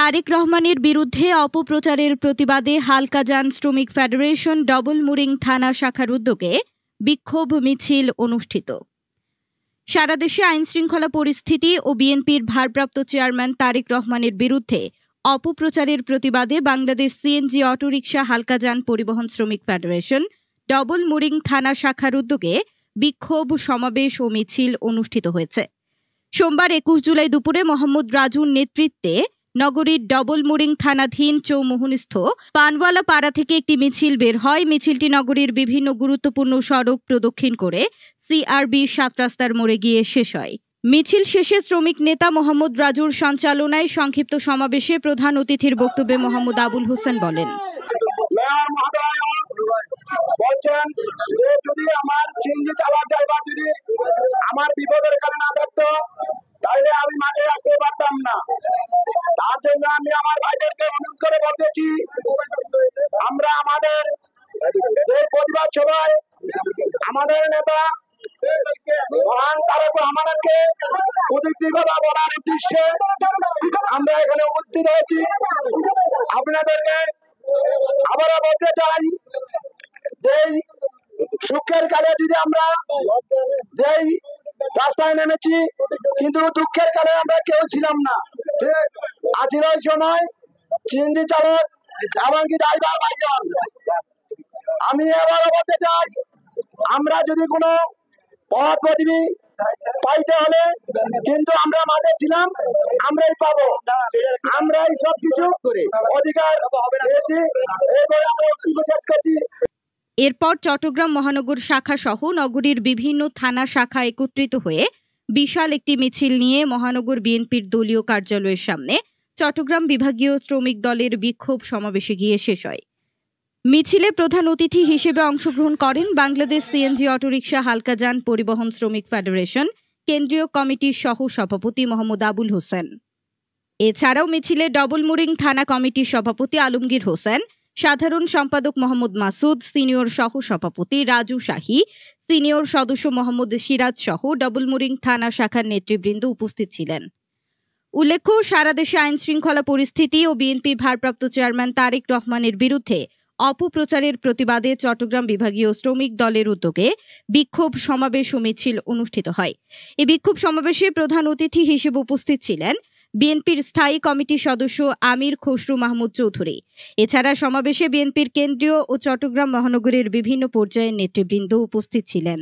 তারেক রহমানের বিরুদ্ধে অপপ্রচারের প্রতিবাদে হালকাজান শ্রমিক ফেডারেশন ডবলমুরিং থানা শাখার উদ্যোগে বিক্ষোভ মিছিল অনুষ্ঠিত। সারা দেশে আইনশৃঙ্খলা পরিস্থিতি ও বিএনপির ভারপ্রাপ্ত চেয়ারম্যান তারেক রহমানের বিরুদ্ধে অপপ্রচারের প্রতিবাদে বাংলাদেশ সিএনজি অটোরিকশা হালকাজান পরিবহন শ্রমিক ফেডারেশন ডবলমুরিং থানা শাখার উদ্যোগে বিক্ষোভ সমাবেশ ও মিছিল অনুষ্ঠিত হয়েছে। সোমবার 21 জুলাই দুপুরে মোহাম্মদ রাজুর নেতৃত্বে নগরীর ডবলমুরিং থানাধীন চৌমুহনীস্থ পানওয়ালা পাড়া থেকে একটি মিছিল বের হয়। মিছিলটি নগরীর বিভিন্ন গুরুত্বপূর্ণ সড়ক প্রদক্ষিণ করে সিআরবি 7 রাস্তার মোড়ে গিয়ে শেষ হয়। মিছিল শেষে শ্রমিক নেতা মোহাম্মদ রাজুর সঞ্চালনায় সংক্ষিপ্ত সমাবেশে প্রধান অতিথির বক্তব্যে মোহাম্মদ আবুল হোসেন বলেন, যদি আমার সিএনজি চালক ড্রাইভার যদি আমার বিপদের কারণে না থাকতো তাহলে আমি মাঠে আসতে পারতাম না। তার জন্য আমি আমার ভাইদেরকে অনুরোধ করে বলতেছি, আমরা আমাদের যে প্রতিবাদ সভায় আমাদের নেতা মহান তারেক রহমানকে প্রযুক্তি কথা বলার উদ্দেশ্যে আমরা এখানে উপস্থিত হয়েছি। আপনাদেরকে আবারও বলতে চাই, যেই সুখের কালে যদি আমরা যেই রাস্তায় নেমেছি, কিন্তু দুঃখের কালে আমরা কেউ ছিলাম না। আছিল ওই সময় সিএনজি চালক এমনকি ড্রাইভার ভাইজন। আমি এবারও বলতে চাই, আমরা যদি কোনো পথ প্রতিবি পাইতে হলে কিন্তু আমরা মাঝে ছিলাম, আমরাই পাবো, আমরাই সবকিছু অধিকার পেয়েছি। এরপরে আমরা শেষ করছি। এরপর চট্টগ্রাম মহানগর শাখা সহ নগরীর বিভিন্ন থানা শাখা একত্রিত হয়ে বিশাল একটি মিছিল নিয়ে মহানগর বিএনপির দলীয় কার্যালয়ের সামনে চট্টগ্রাম বিভাগীয় শ্রমিক দলের বিক্ষোভ সমাবেশে গিয়ে শেষ হয়। মিছিলে প্রধান অতিথি হিসেবে অংশগ্রহণ করেন বাংলাদেশ সিএনজি অটোরিকশা হালকাজান পরিবহন শ্রমিক ফেডারেশন কেন্দ্রীয় কমিটির সহ সভাপতি মোহাম্মদ আবুল হোসেন। এছাড়াও মিছিলে ডবলমুরিং থানা কমিটির সভাপতি আলমগীর হোসেন, সাধারণ সম্পাদক মোহাম্মদ মাসুদ, সিনিয়র সহ সভাপতি রাজু শাহী, সিনিয়র সদস্য মোহাম্মদ সিরাজ সহ ডবলমুরিং থানা শাখার নেতৃবৃন্দ উপস্থিত ছিলেন। উল্লেখ্য, সারা দেশে আইনশৃঙ্খলা পরিস্থিতি ও বিএনপির ভারপ্রাপ্ত চেয়ারম্যান তারেক রহমানের বিরুদ্ধে অপপ্রচারের প্রতিবাদে চট্টগ্রাম বিভাগীয় শ্রমিক দলের উদ্যোগে বিক্ষোভ সমাবেশ ও মিছিল অনুষ্ঠিত হয়। এই বিক্ষোভ সমাবেশে প্রধান অতিথি হিসেবে উপস্থিত ছিলেন বিএনপির স্থায়ী কমিটির সদস্য আমির খসরু মাহমুদ চৌধুরী। এছাড়া সমাবেশে বিএনপির কেন্দ্রীয় ও চট্টগ্রাম মহানগরের বিভিন্ন পর্যায়ের নেতৃবৃন্দ উপস্থিত ছিলেন।